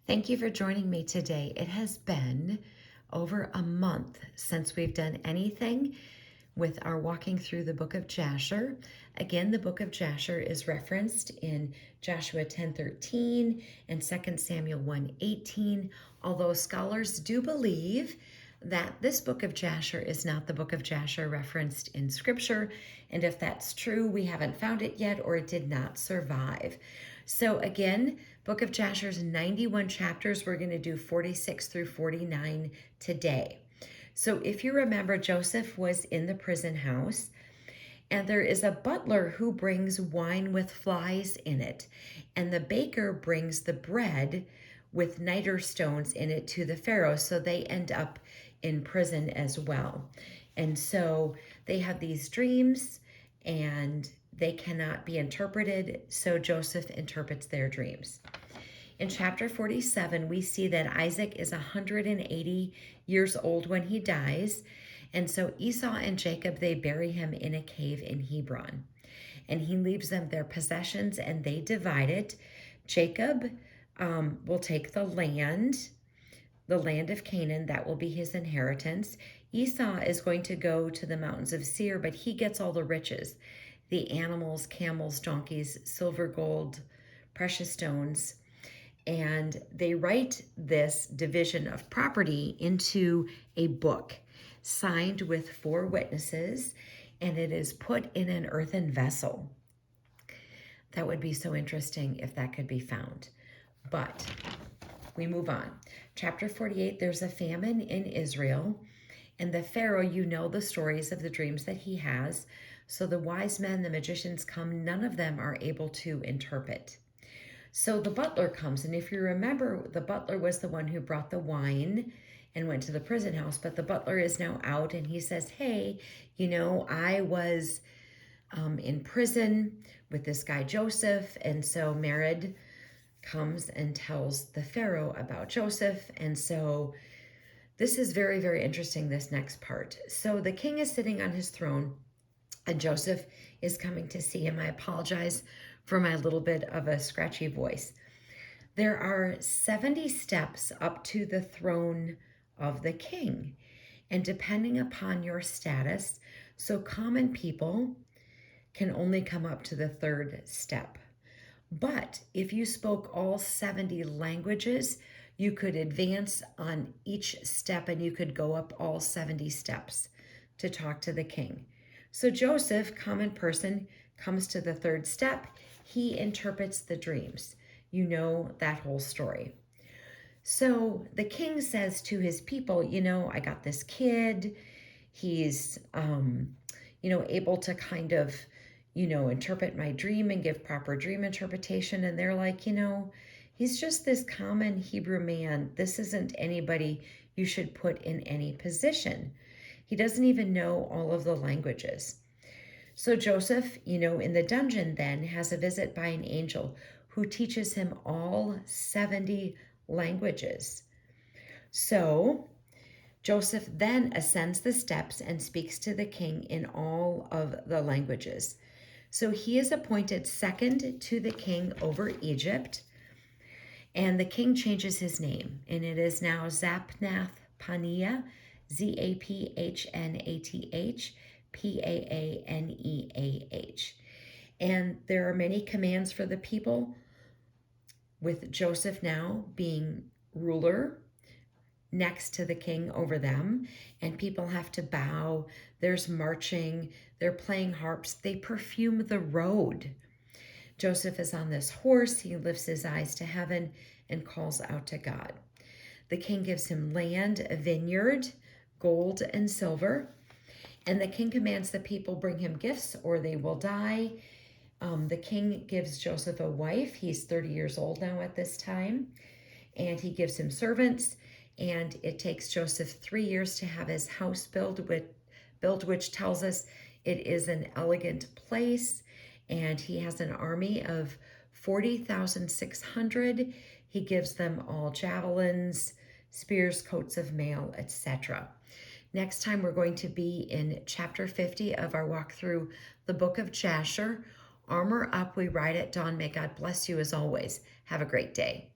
Thank you for joining me today. It has been over a month since we've done anything with our walking through the book of Jasher. Again, the book of Jasher is referenced in Joshua 10:13 and 2 Samuel 1:18, although scholars do believe that this book of Jasher is not the book of Jasher referenced in scripture. And if that's true, we haven't found it yet, or it did not survive. So again, book of Jasher's 91 chapters. We're going to do 46 through 49 today. So if you remember, Joseph was in the prison house, and there is a butler who brings wine with flies in it, and the baker brings the bread with niter stones in it to the Pharaoh, so they end up in prison as well. And so they have these dreams, and they cannot be interpreted, so Joseph interprets their dreams. In chapter 47, we see that Isaac is 180 years old when he dies. And so Esau and Jacob, they bury him in a cave in Hebron. And he leaves them their possessions and they divide it. Jacob will take the land of Canaan. That will be his inheritance. Esau is going to go to the mountains of Seir, but he gets all the riches, the animals, camels, donkeys, silver, gold, precious stones. And they write this division of property into a book signed with 4 witnesses, and it is put in an earthen vessel. That would be so interesting if that could be found. But we move on. Chapter 48, there's a famine in Israel, and the Pharaoh, you know the stories of the dreams that he has. So the wise men, the magicians come, none of them are able to interpret. So the butler comes, and if you remember, the butler was the one who brought the wine and went to the prison house, but the butler is now out, and he says, hey, I was in prison with this guy Joseph, and so Mered comes and tells the Pharaoh about Joseph, and so this is very, very interesting, this next part. So the king is sitting on his throne, and Joseph is coming to see him. I apologize for my little bit of a scratchy voice. There are 70 steps up to the throne of the king, and depending upon your status, so common people can only come up to the 3rd step. But if you spoke all 70 languages, you could advance on each step and you could go up all 70 steps to talk to the king. So Joseph, common person, comes to the 3rd step. He interprets the dreams. You know that whole story. So the king says to his people, I got this kid. He's, able to kind of, interpret my dream and give proper dream interpretation. And they're like, he's just this common Hebrew man. This isn't anybody you should put in any position. He doesn't even know all of the languages. So Joseph, in the dungeon then has a visit by an angel who teaches him all 70 languages. So Joseph then ascends the steps and speaks to the king in all of the languages. So he is appointed second to the king over Egypt, and the king changes his name, and it is now Zapnath Paneah, Zaphnaath, Paaneah. And there are many commands for the people, with Joseph now being ruler next to the king over them, and people have to bow. There's marching, they're playing harps, they perfume the road. Joseph is on this horse, he lifts his eyes to heaven and calls out to God. The king gives him land, a vineyard, gold and silver, and the king commands the people bring him gifts or they will die. The king gives Joseph a wife. He's 30 years old now at this time, and he gives him servants, and it takes Joseph 3 years to have his house built, which tells us it is an elegant place, and he has an army of 40,600. He gives them all javelins, spears, coats of mail, etc. Next time we're going to be in chapter 50 of our walk through the book of Jasher. Armor up, we ride at dawn. May God bless you as always. Have a great day.